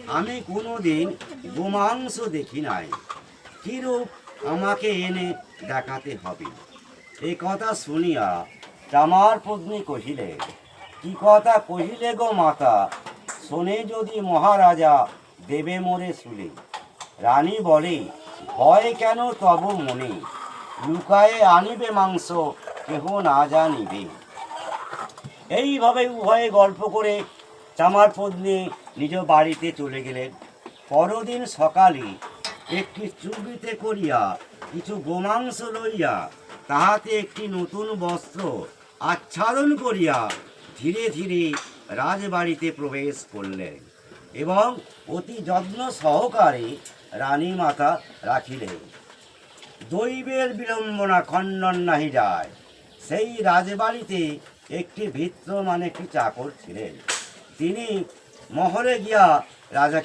আমি কোনোদিন গোমাংস দেখি নাই, কিরূপ আমাকে এনে দেখাতে হবে। এই কথা শুনিয়া চামার পত্নী কহিলে, কি কথা কহিলে গো মাতা, শোনে যদি মহারাজা দেবে মোরে শুলে। রানী বলে, ভয় কেন তব মনে, লুকায়ে আনিবে মাংস কেহ না জানিবে। এইভাবে উভয়ে গল্প করে চামার পত্নী নিজ বাড়িতে চলে গেলেন। পরদিন সকালে একটি চুবড়িতে করিয়া কিছু গোমাংস লইয়া তাহাতে একটি নতুন বস্ত্র আচ্ছাদন করিয়া ধীরে ধীরে রাজবাড়িতে প্রবেশ করলেন এবং অতি যত্ন সহকারে রানী মাতা রাখিলেন। দৈবের বিড়ম্বনা খণ্ডন নাহি যায়। সেই রাজবাড়িতে একটি ভিত্র মানে একটি চাকর ছিলেন। তিনি মহলে গিয়া রাজাকে